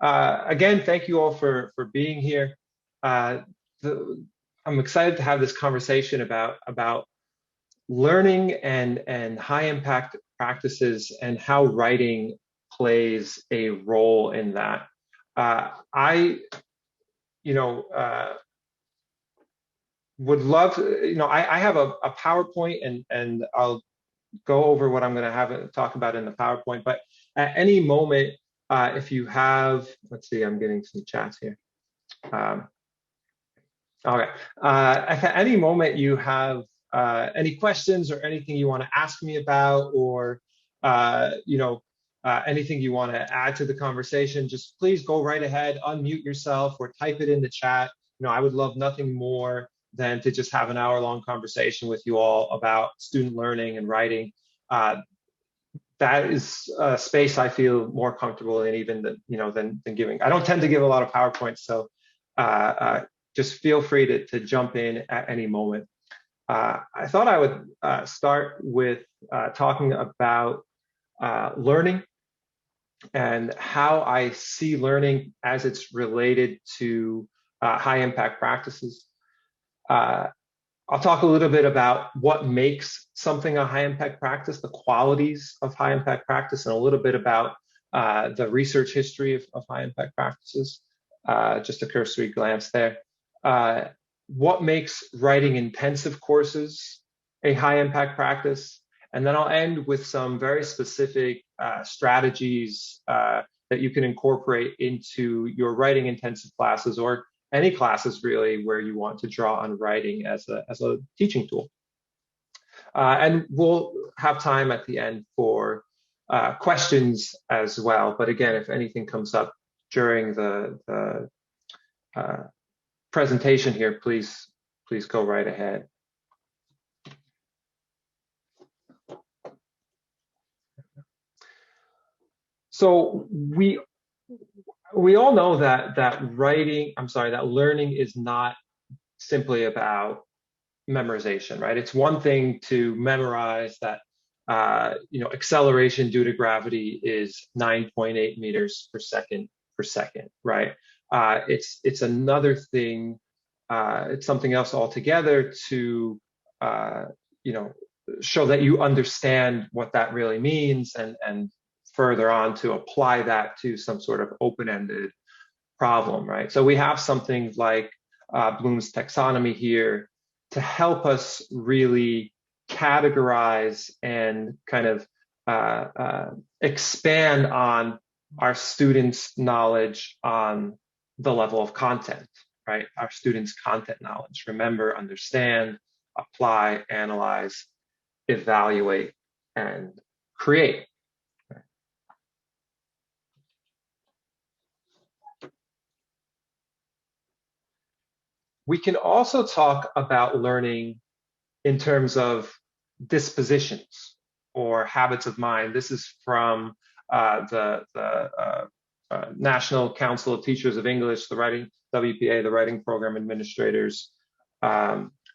Again, thank you all for being here. Uh, I'm excited to have this conversation about learning and high impact practices and how writing plays a role in that. I, you know, would love, I have a PowerPoint and I'll go over what I'm going to have talk about in the PowerPoint. But at any moment, if you have, let's see, I'm getting some chats here. Okay. If at any moment you have any questions or anything you want to ask me about, or anything you want to add to the conversation, just please go right ahead, unmute yourself, or type it in the chat. I would love nothing more than to just have an hour-long conversation with you all about student learning and writing. That is a space I feel more comfortable in even than giving. I don't tend to give a lot of PowerPoints, so just feel free to jump in at any moment. I thought I would start with talking about learning and how I see learning as it's related to high impact practices. I'll talk a little bit about what makes something a high impact practice, the qualities of high impact practice, and a little bit about the research history of high impact practices. Just a cursory glance there. What makes writing intensive courses a high impact practice? And then I'll end with some very specific strategies that you can incorporate into your writing intensive classes, or any classes really where you want to draw on writing as a teaching tool. And we'll have time at the end for questions as well. But again, if anything comes up during the presentation here, please go right ahead. So we all know that learning is not simply about memorization, right? It's one thing to memorize that acceleration due to gravity is 9.8 meters per second, right? It's another thing, it's something else altogether to show that you understand what that really means, and further on to apply that to some sort of open-ended problem, right? So we have something like Bloom's taxonomy here to help us really categorize and kind of expand on our students' knowledge on the level of content, right? Our students' content knowledge. Remember, understand, apply, analyze, evaluate, and create. We can also talk about learning in terms of dispositions or habits of mind. This is from the National Council of Teachers of English, the Writing WPA, the Writing Program Administrators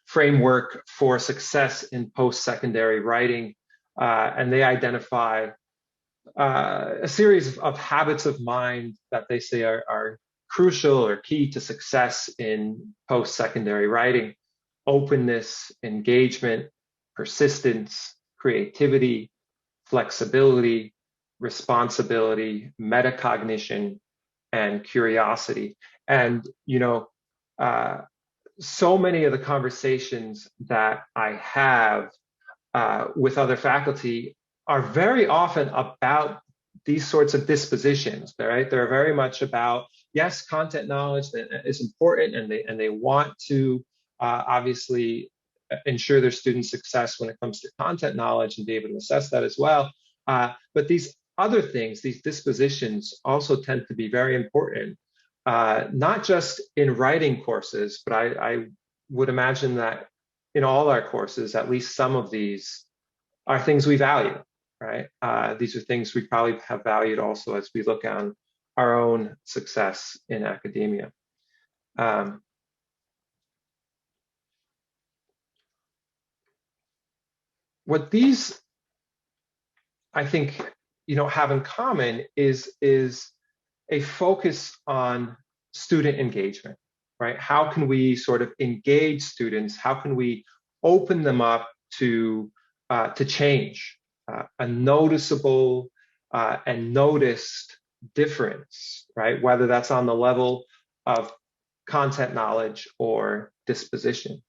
framework for success in post-secondary writing, and they identify a series of habits of mind that they say are crucial or key to success in post-secondary writing: openness, engagement, persistence, creativity, flexibility, responsibility, metacognition, and curiosity. And so many of the conversations that I have with other faculty are very often about these sorts of dispositions, right? They're very much about, yes, content knowledge is important, and they want to obviously ensure their student success when it comes to content knowledge and be able to assess that as well. But these other things, these dispositions, also tend to be very important, not just in writing courses, but I would imagine that in all our courses, at least some of these are things we value, right? These are things we probably have valued also as we look on our own success in academia. What these, I think, have in common is a focus on student engagement, right? How can we sort of engage students? How can we open them up to change, a noticeable and noticed difference, right? Whether that's on the level of content knowledge or disposition.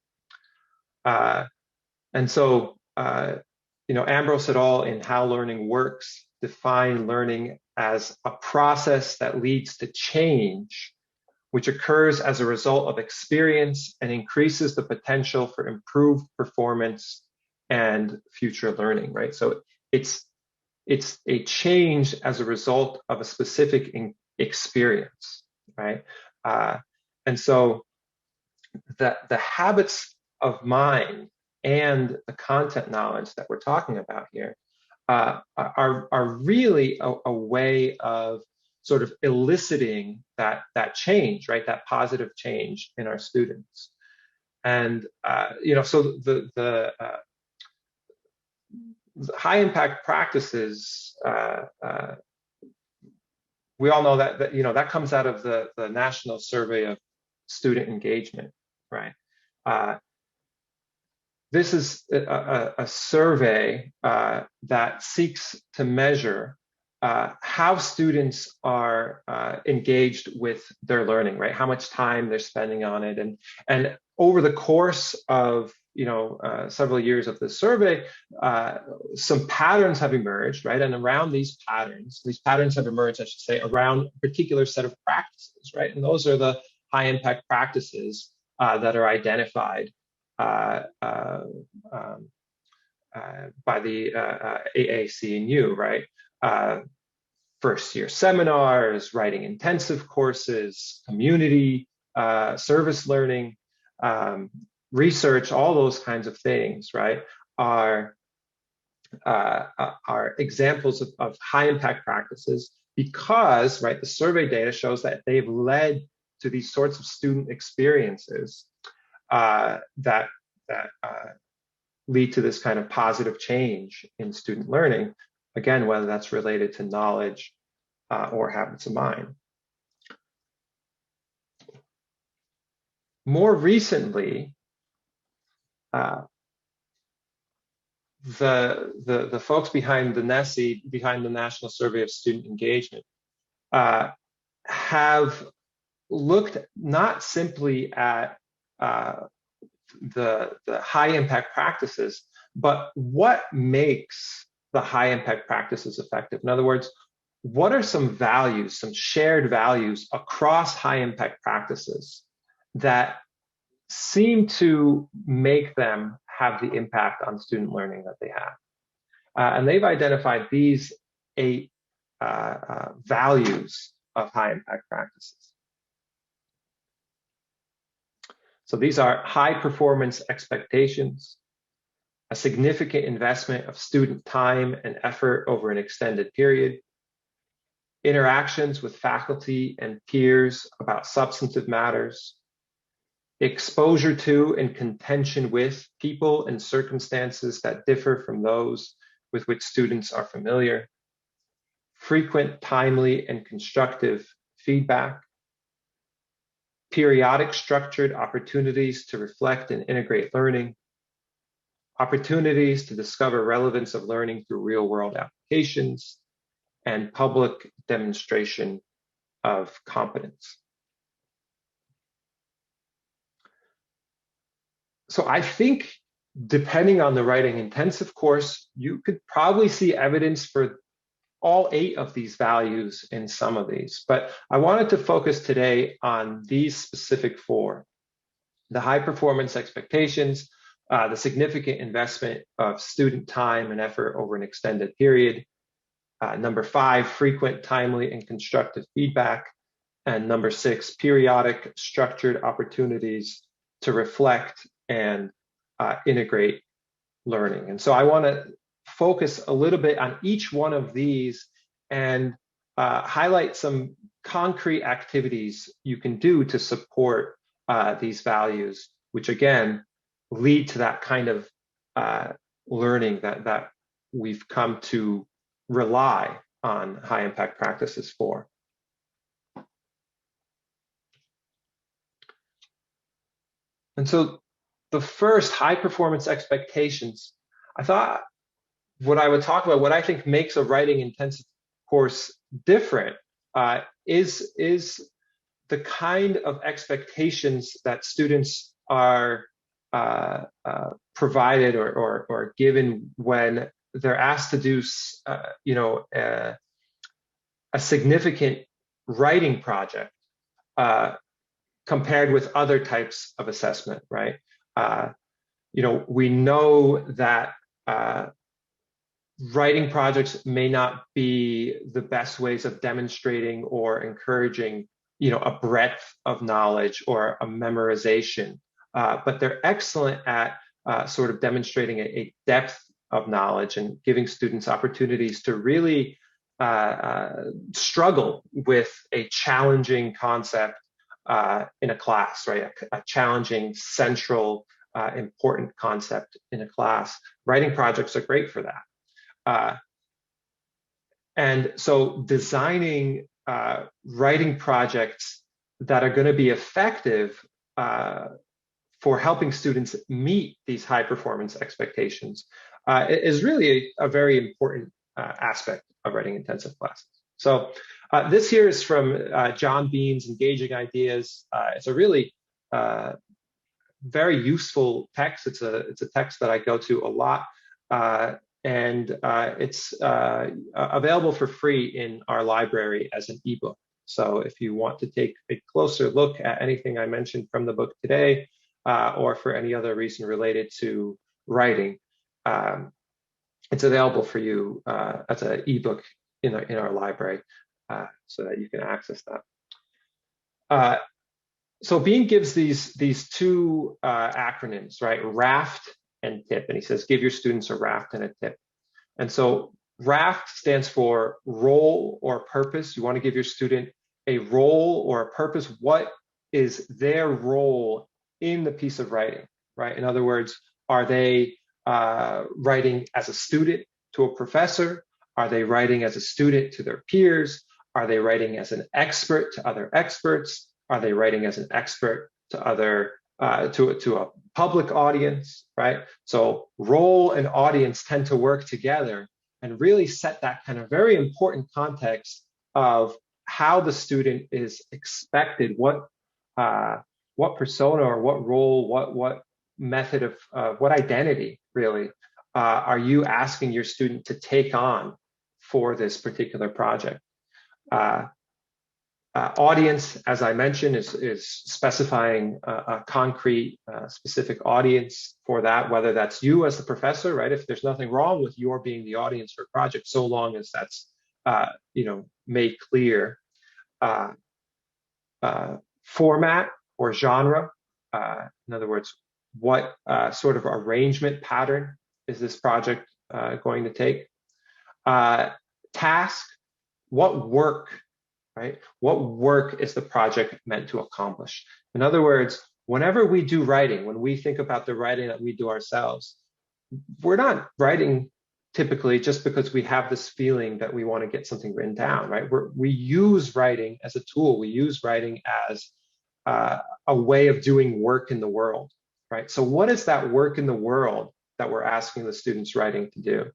And so, Ambrose et al. In How Learning Works define learning as a process that leads to change, which occurs as a result of experience and increases the potential for improved performance and future learning, right? So it's a change as a result of a specific experience, right? And so the habits of mind and the content knowledge that we're talking about here are really a way of sort of eliciting that change, right? That positive change in our students. And so the high impact practices, we all know that that comes out of the National Survey of Student Engagement, right? This is a survey that seeks to measure how students are engaged with their learning, right? How much time they're spending on it, and over the course of several years of this survey, some patterns have emerged, right? And around these patterns have emerged, I should say, around a particular set of practices, right? And those are the high impact practices that are identified by the AAC&U, right? First year seminars, writing intensive courses, community service learning, research, all those kinds of things, right, are examples of high impact practices because, right, the survey data shows that they've led to these sorts of student experiences that lead to this kind of positive change in student learning, again, whether that's related to knowledge or habits of mind. More recently, the folks behind the NSSE, behind the National Survey of Student Engagement, have looked not simply at the high impact practices, but what makes the high impact practices effective. In other words, what are some values, some shared values across high impact practices that seem to make them have the impact on student learning that they have? And they've identified these 8 values of high impact practices. So these are high performance expectations, a significant investment of student time and effort over an extended period, interactions with faculty and peers about substantive matters, exposure to and contention with people and circumstances that differ from those with which students are familiar, frequent, timely, and constructive feedback, periodic structured opportunities to reflect and integrate learning, opportunities to discover relevance of learning through real-world applications, and public demonstration of competence. So I think, depending on the writing intensive course, you could probably see evidence for all 8 of these values in some of these. But I wanted to focus today on these specific 4: the high performance expectations, the significant investment of student time and effort over an extended period, number 5, frequent, timely, and constructive feedback, and number 6, periodic structured opportunities to reflect and integrate learning. And so I want to focus a little bit on each one of these and highlight some concrete activities you can do to support these values, which again lead to that kind of learning that we've come to rely on high impact practices for. And so the first, high performance expectations, I thought what I would talk about, what I think makes a writing intensive course different, is the kind of expectations that students are provided or given when they're asked to do, a significant writing project, uh, compared with other types of assessment, right? Uh, we know that writing projects may not be the best ways of demonstrating or encouraging, a breadth of knowledge or a memorization, but they're excellent at sort of demonstrating a depth of knowledge and giving students opportunities to really struggle with a challenging concept in a class, right? A challenging, central, important concept in a class. Writing projects are great for that. Uh, and so designing writing projects that are going to be effective for helping students meet these high performance expectations is really a very important aspect of writing intensive classes. So this here is from John Bean's Engaging Ideas. It's a really very useful text. It's a text that I go to a lot. And it's available for free in our library as an ebook. So if you want to take a closer look at anything I mentioned from the book today, or for any other reason related to writing, it's available for you as an ebook in our library, so that you can access that. So Bean gives these two acronyms, right? RAFT and TIP. And he says, give your students a RAFT and a TIP. And so RAFT stands for role or purpose. You want to give your student a role or a purpose. What is their role in the piece of writing, right? In other words, are they writing as a student to a professor? Are they writing as a student to their peers? Are they writing as an expert to other experts? Are they writing as an expert to other to a public audience, right? So role and audience tend to work together and really set that kind of very important context of how the student is expected, what persona or what role, what method of what identity really are you asking your student to take on for this particular project. Audience, as I mentioned, is specifying a concrete, specific audience for that, whether that's you as the professor, right? If there's nothing wrong with your being the audience for a project, so long as that's, made clear. Format or genre, in other words, what sort of arrangement pattern is this project going to take? Task, what work, right? What work is the project meant to accomplish? In other words, whenever we do writing, when we think about the writing that we do ourselves, we're not writing typically just because we have this feeling that we want to get something written down, right? We use writing as a tool. We use writing as a way of doing work in the world, right? So what is that work in the world that we're asking the students writing to do?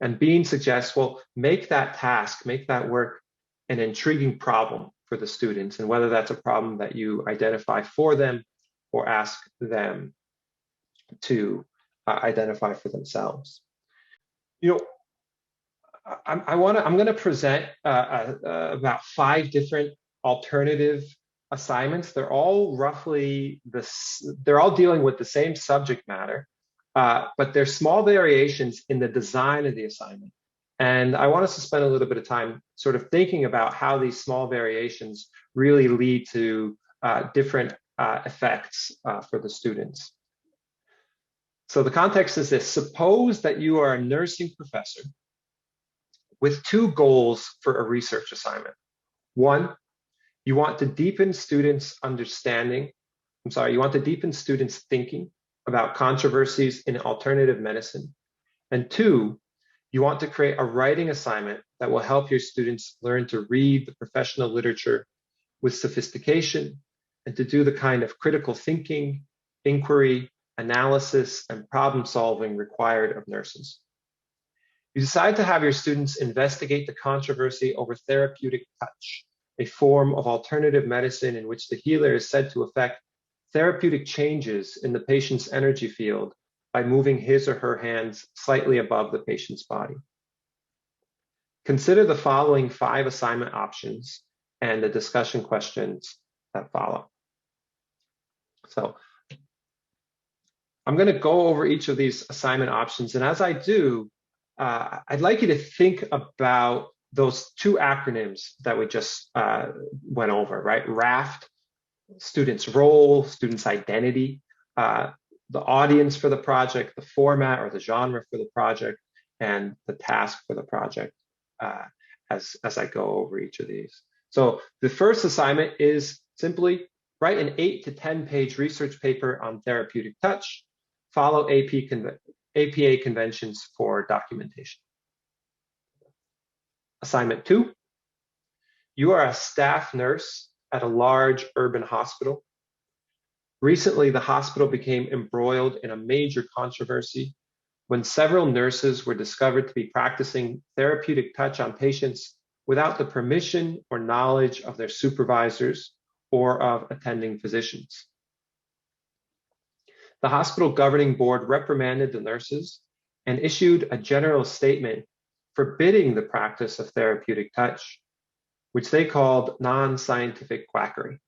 And Bean suggests, well, make that task, make that work an intriguing problem for the students, and whether that's a problem that you identify for them or ask them to identify for themselves. I'm going to present about 5 different alternative assignments. They're all roughly this. They're all dealing with the same subject matter, but there's small variations in the design of the assignment. And I want us to spend a little bit of time sort of thinking about how these small variations really lead to different effects for the students. So the context is this: suppose that you are a nursing professor with 2 goals for a research assignment. 1, you want to deepen students' understanding. You want to deepen students' thinking about controversies in alternative medicine. And 2, you want to create a writing assignment that will help your students learn to read the professional literature with sophistication and to do the kind of critical thinking, inquiry, analysis, and problem solving required of nurses. You decide to have your students investigate the controversy over therapeutic touch, a form of alternative medicine in which the healer is said to effect therapeutic changes in the patient's energy field by moving his or her hands slightly above the patient's body. Consider the following 5 assignment options and the discussion questions that follow. So I'm going to go over each of these assignment options, and as I do, I'd like you to think about those 2 acronyms that we just went over, right? RAFT, student's role, student's identity, the audience for the project, the format or the genre for the project, and the task for the project as I go over each of these. So the first assignment is simply write an 8 to 10 page research paper on therapeutic touch, follow APA conventions for documentation. Assignment 2, you are a staff nurse at a large urban hospital. Recently, the hospital became embroiled in a major controversy when several nurses were discovered to be practicing therapeutic touch on patients without the permission or knowledge of their supervisors or of attending physicians. The hospital governing board reprimanded the nurses and issued a general statement forbidding the practice of therapeutic touch, which they called non-scientific quackery.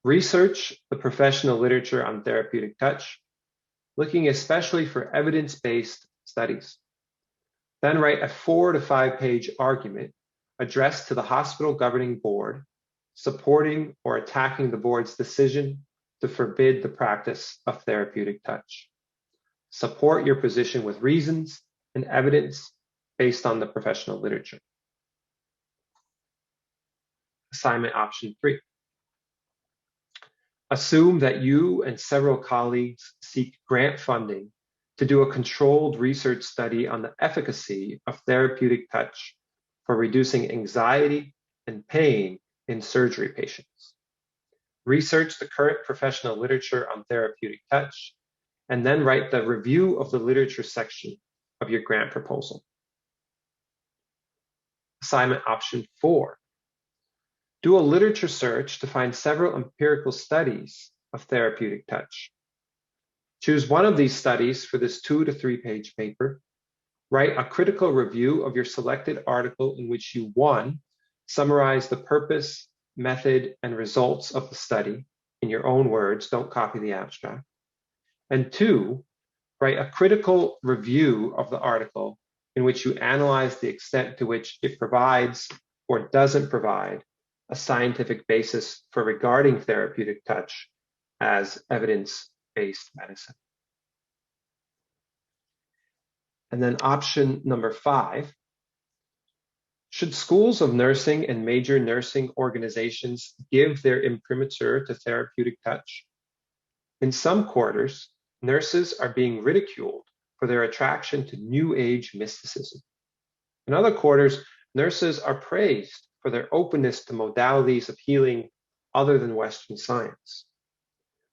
Research the professional literature on therapeutic touch, looking especially for evidence-based studies. Then write a 4 to 5 page argument addressed to the hospital governing board, supporting or attacking the board's decision to forbid the practice of therapeutic touch. Support your position with reasons and evidence based on the professional literature. Assignment option 3. Assume that you and several colleagues seek grant funding to do a controlled research study on the efficacy of therapeutic touch for reducing anxiety and pain in surgery patients. Research the current professional literature on therapeutic touch, and then write the review of the literature section of your grant proposal. Assignment option 4. Do a literature search to find several empirical studies of therapeutic touch. Choose one of these studies for this 2 to 3 page paper. Write a critical review of your selected article in which you, 1, summarize the purpose, method, and results of the study in your own words, don't copy the abstract. And 2, write a critical review of the article in which you analyze the extent to which it provides or doesn't provide a scientific basis for regarding therapeutic touch as evidence-based medicine. And then option number 5, should schools of nursing and major nursing organizations give their imprimatur to therapeutic touch? In some quarters, nurses are being ridiculed for their attraction to New Age mysticism. In other quarters, nurses are praised for their openness to modalities of healing other than Western science.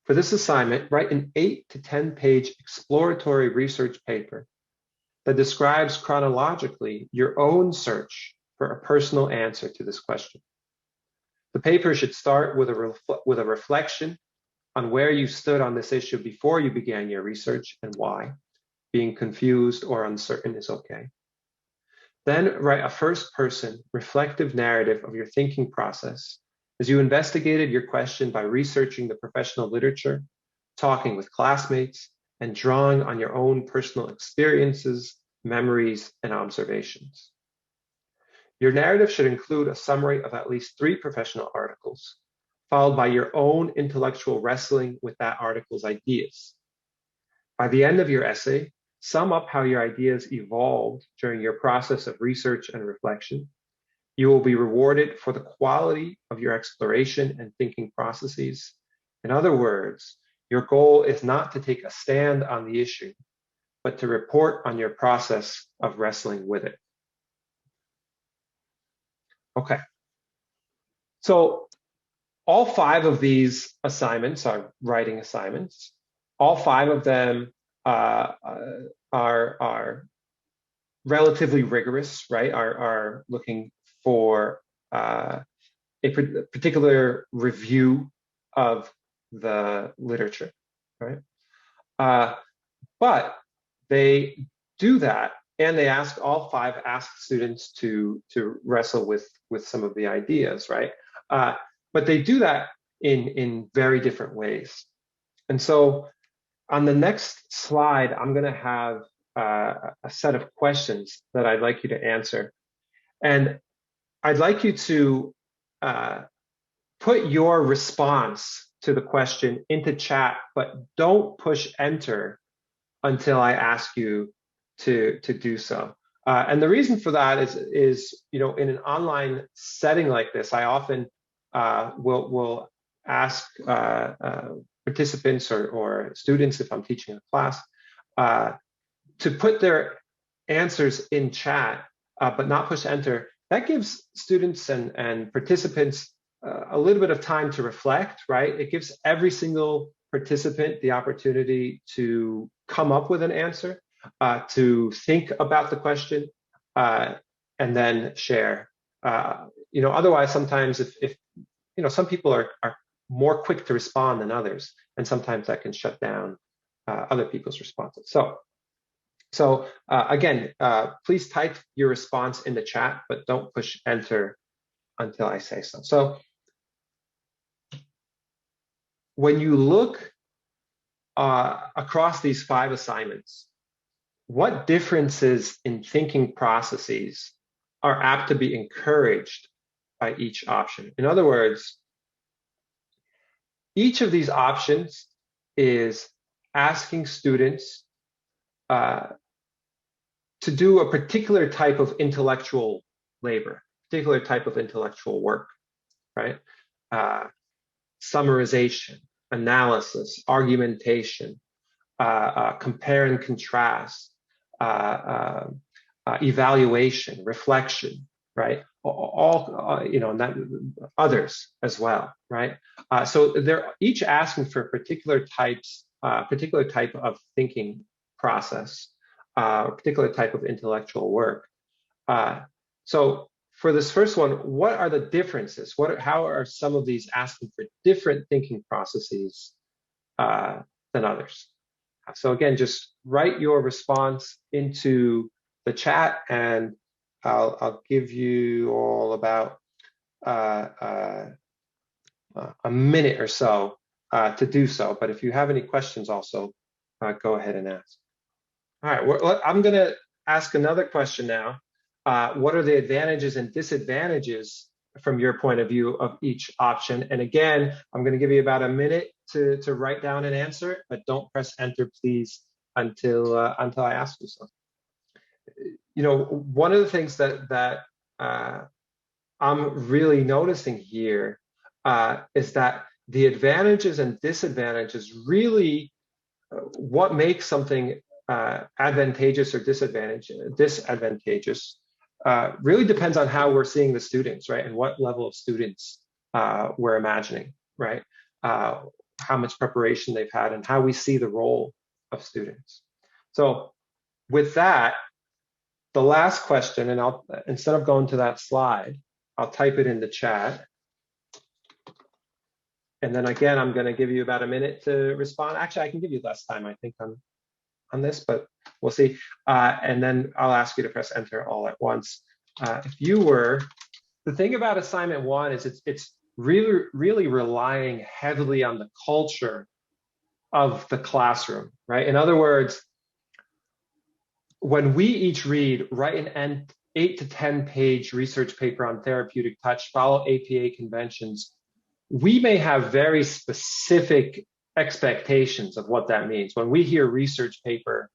For this assignment, write an 8 to 10 page exploratory research paper that describes chronologically your own search for a personal answer to this question. The paper should start with a reflection on where you stood on this issue before you began your research and why. Being confused or uncertain is okay. Then write a first-person reflective narrative of your thinking process as you investigated your question by researching the professional literature, talking with classmates, and drawing on your own personal experiences, memories, and observations. Your narrative should include a summary of at least 3 professional articles, followed by your own intellectual wrestling with that article's ideas. By the end of your essay, sum up how your ideas evolved during your process of research and reflection. You will be rewarded for the quality of your exploration and thinking processes. In other words, your goal is not to take a stand on the issue, but to report on your process of wrestling with it. Okay. So All 5 of these assignments are writing assignments. All 5 of them are relatively rigorous, right? Are looking for a particular review of the literature, right? But they do that, and they all 5 ask students to wrestle with some of the ideas, right? But they do that in very different ways. And so on the next slide, I'm going to have a set of questions that I'd like you to answer. And I'd like you to put your response to the question into chat, but don't push enter until I ask you to do so. And the reason for that is in an online setting like this, I often will ask participants or students, if I'm teaching a class, to put their answers in chat, but not push enter. That gives students and participants a little bit of time to reflect, right? It gives every single participant the opportunity to come up with an answer, to think about the question, and then share. Otherwise, sometimes if some people are more quick to respond than others, and sometimes that can shut down other people's responses. So again, please type your response in the chat, but don't push enter until I say so. So when you look across these 5 assignments, what differences in thinking processes are apt to be encouraged by each option? In other words, each of these options is asking students to do a particular type of intellectual labor, particular type of intellectual work, right? Summarization, analysis, argumentation, compare and contrast, evaluation, reflection, right? All and that others as well, right? So they're each asking for particular type of thinking process, particular type of intellectual work. So for this first one, what are the differences? How are some of these asking for different thinking processes than others? So again, just write your response into the chat, and I'll give you all about a minute or so to do so. But if you have any questions also, go ahead and ask. All right, I'm going to ask another question now. What are the advantages and disadvantages from your point of view of each option? And again, I'm going to give you about a minute to write down an answer, but don't press enter, please, until I ask you so. One of the things that I'm really noticing here is that the advantages and disadvantages really what makes something advantageous or disadvantageous really depends on how we're seeing the students, right? And what level of students we're imagining, right? How much preparation they've had and how we see the role of students. So with that, the last question, and instead of going to that slide, I'll type it in the chat. And then again, I'm going to give you about a minute to respond. Actually, I can give you less time, I think, on this, but we'll see. And then I'll ask you to press enter all at once. The thing about assignment 1 is it's really relying heavily on the culture of the classroom, right? In other words, when we each write an 8 to 10 page research paper on therapeutic touch, follow APA conventions, we may have very specific expectations of what that means. When we hear research paper,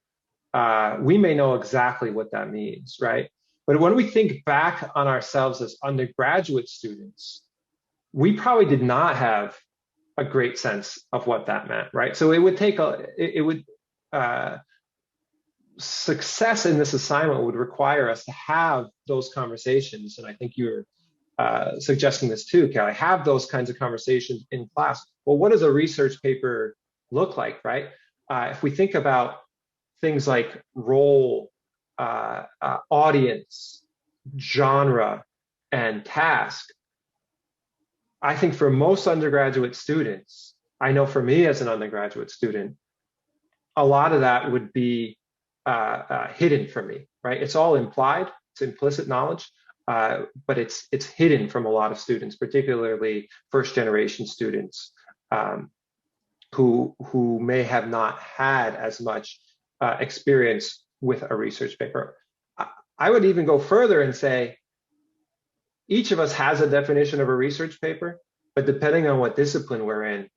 we may know exactly what that means, right? But when we think back on ourselves as undergraduate students, we probably did not have a great sense of what that meant, right? So it would take success in this assignment would require us to have those conversations, and I think you're suggesting this too, Kelly. Have those kinds of conversations in class. Well, what does a research paper look like, right? If we think about things like role, audience, genre, and task, I think for most undergraduate students, I know for me as an undergraduate student, a lot of that would be hidden from me, right? It's all implied, it's implicit knowledge, but it's hidden from a lot of students, particularly first generation students who may have not had as much experience with a research paper. I would even go further and say each of us has a definition of a research paper, but depending on what discipline we're in,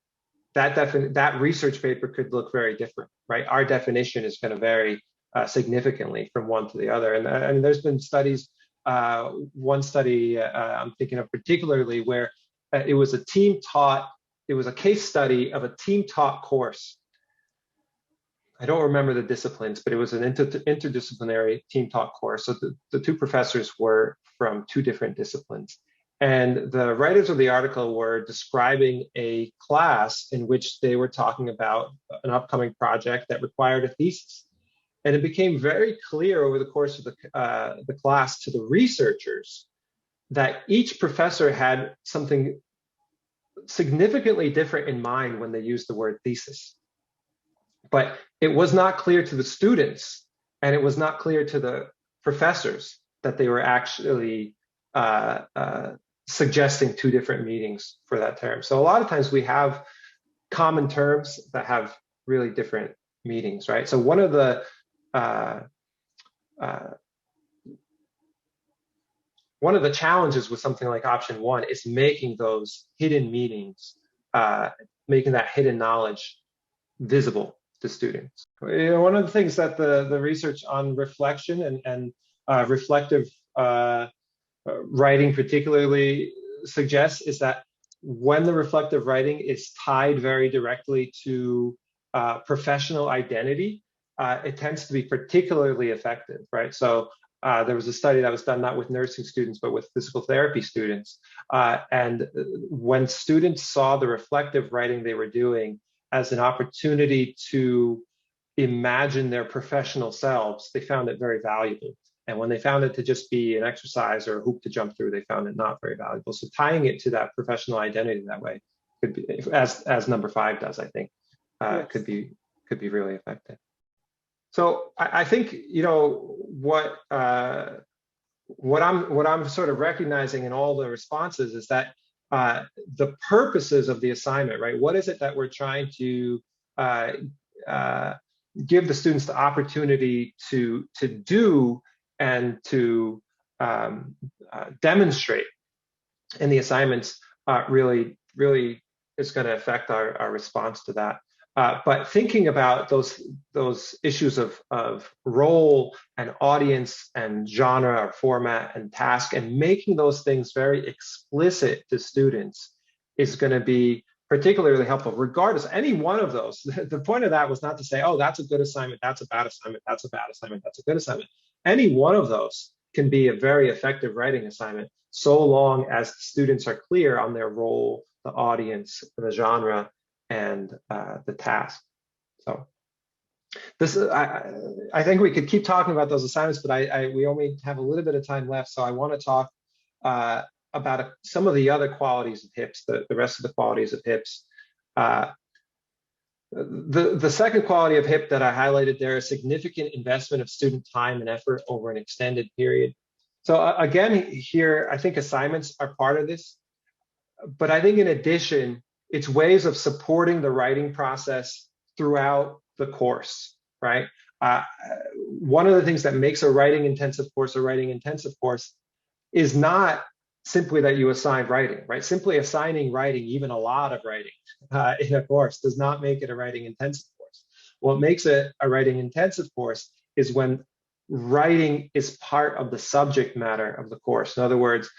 that research paper could look very different, right? Our definition is going to vary significantly from one to the other. And there's been studies, one study I'm thinking of particularly where it was a case study of a team taught course. I don't remember the disciplines, but it was an interdisciplinary team taught course. So the two professors were from two different disciplines. And the writers of the article were describing a class in which they were talking about an upcoming project that required a thesis. And it became very clear over the course of the class to the researchers that each professor had something significantly different in mind when they used the word thesis. But it was not clear to the students, and it was not clear to the professors that they were actually suggesting two different meanings for that term. So a lot of times we have common terms that have really different meanings, right? So one of the challenges with something like option one is making those hidden meanings, making that hidden knowledge visible to students. One of the things that the research on reflection and reflective writing particularly suggests is that when the reflective writing is tied very directly to professional identity, it tends to be particularly effective, right? So there was a study that was done not with nursing students, but with physical therapy students. And when students saw the reflective writing they were doing as an opportunity to imagine their professional selves, they found it very valuable. And when they found it to just be an exercise or a hoop to jump through, they found it not very valuable. So tying it to that professional identity that way could be, as number 5 does, I think, yes, could be really effective. So I think, you know, what I'm sort of recognizing in all the responses is that the purposes of the assignment, right? What is it that we're trying to give the students the opportunity to do and to demonstrate in the assignments really is going to affect our response to that. But thinking about those issues of role and audience and genre or format and task and making those things very explicit to students is going to be particularly helpful, regardless. Any one of those, the point of that was not to say, oh, that's a good assignment, that's a bad assignment, that's a bad assignment, that's a good assignment. Any one of those can be a very effective writing assignment, so long as the students are clear on their role, the audience, the genre, and the task. So this is, I think we could keep talking about those assignments, but we only have a little bit of time left. So I want to talk about some of the other qualities of HIPS, the rest of the qualities of HIPS. The second quality of HIP that I highlighted there is significant investment of student time and effort over an extended period. So again, here, I think assignments are part of this, but I think in addition, it's ways of supporting the writing process throughout the course, right? One of the things that makes a writing intensive course is not simply that you assign writing, right? Simply assigning writing, even a lot of writing in a course, does not make it a writing intensive course. What makes it a writing intensive course is when writing is part of the subject matter of the course. In other words,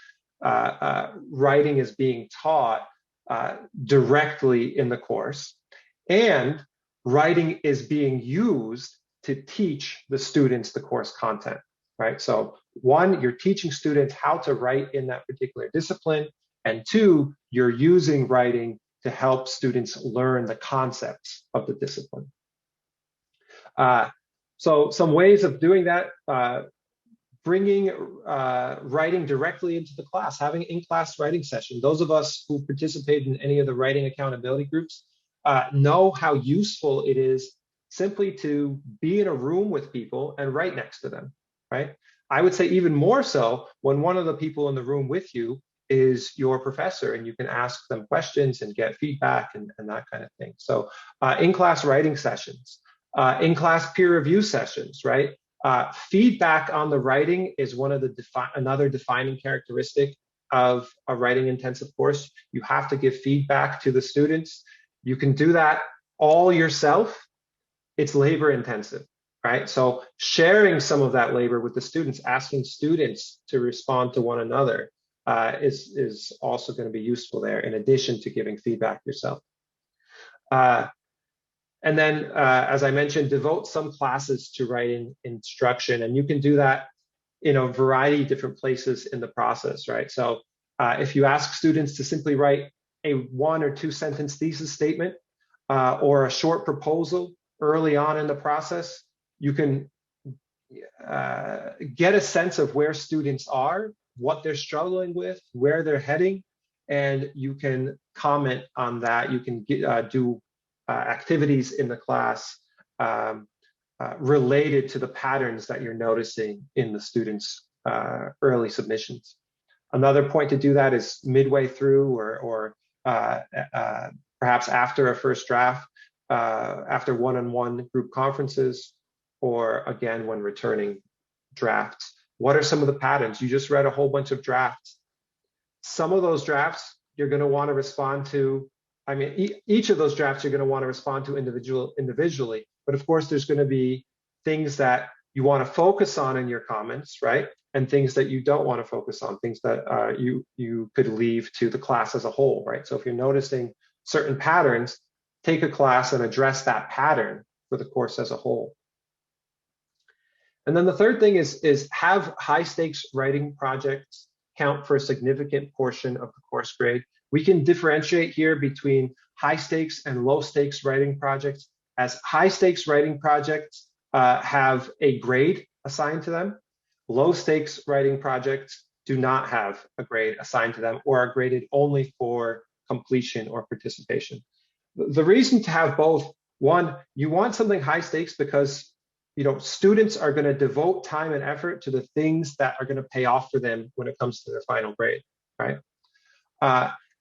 writing is being taught directly in the course, and writing is being used to teach the students the course content. right? So one, you're teaching students how to write in that particular discipline, and two, you're using writing to help students learn the concepts of the discipline. So some ways of doing that, bringing writing directly into the class, having in-class writing session. Those of us who participate in any of the writing accountability groups know how useful it is simply to be in a room with people and write next to them, right? I would say even more so when one of the people in the room with you is your professor, and you can ask them questions and get feedback and that kind of thing. So in-class writing sessions, in-class peer review sessions, right? Feedback on the writing is one of the another defining characteristic of a writing intensive course. You have to give feedback to the students. You can do that all yourself. It's labor intensive, right? So sharing some of that labor with the students, asking students to respond to one another is also going to be useful there, in addition to giving feedback yourself. And then, as I mentioned, devote some classes to writing instruction, and you can do that in a variety of different places in the process, right? So if you ask students to simply write a 1 or 2 sentence thesis statement or a short proposal early on in the process, you can get a sense of where students are, what they're struggling with, where they're heading, and you can comment on that. You can do activities in the class related to the patterns that you're noticing in the students' early submissions. Another point to do that is midway through or perhaps after a first draft, after one-on-one group conferences, or again, when returning drafts. What are some of the patterns? You just read a whole bunch of drafts. Some of those drafts you're going to want to respond to. I mean, each of those drafts you're going to want to respond to individually, but of course there's going to be things that you want to focus on in your comments, right? And things that you don't want to focus on, things that you could leave to the class as a whole, right? So if you're noticing certain patterns, take a class and address that pattern for the course as a whole. And then the third thing is have high stakes writing projects count for a significant portion of the course grade. We can differentiate here between high stakes and low stakes writing projects, as high stakes writing projects have a grade assigned to them. Low stakes writing projects do not have a grade assigned to them or are graded only for completion or participation. The reason to have both, one, you want something high stakes because students are going to devote time and effort to the things that are going to pay off for them when it comes to their final grade, right?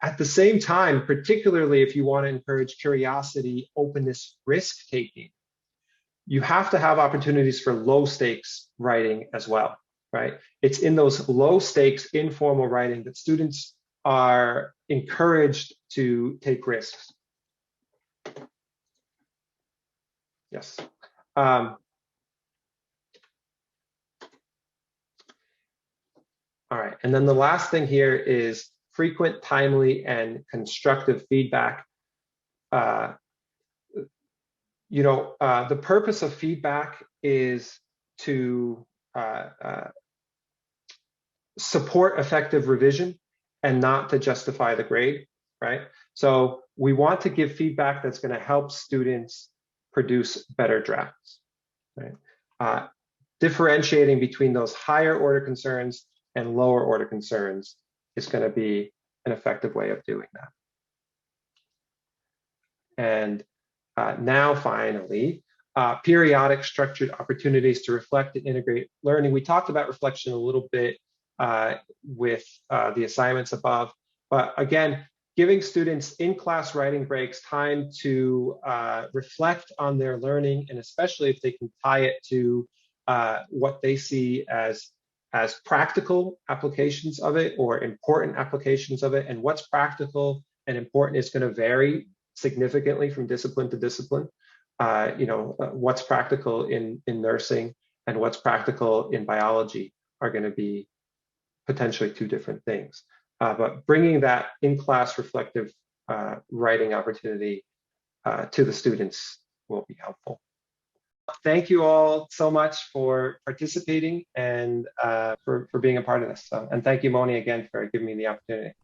At the same time, particularly if you want to encourage curiosity, openness, risk-taking, you have to have opportunities for low stakes writing as well, right? It's in those low stakes informal writing that students are encouraged to take risks. Yes. All right, and then the last thing here is frequent, timely, and constructive feedback. The purpose of feedback is to support effective revision and not to justify the grade, right? So we want to give feedback that's going to help students produce better drafts, right? Differentiating between those higher order concerns and lower order concerns is going to be an effective way of doing that. And now finally, periodic structured opportunities to reflect and integrate learning. We talked about reflection a little bit with the assignments above, but again, giving students in-class writing breaks time to reflect on their learning, and especially if they can tie it to what they see as practical applications of it or important applications of it. And what's practical and important is going to vary significantly from discipline to discipline. What's practical in nursing and what's practical in biology are going to be potentially two different things. But bringing that in-class reflective writing opportunity to the students will be helpful. Thank you all so much for participating and for being a part of this. So, and thank you, Moni, again for giving me the opportunity.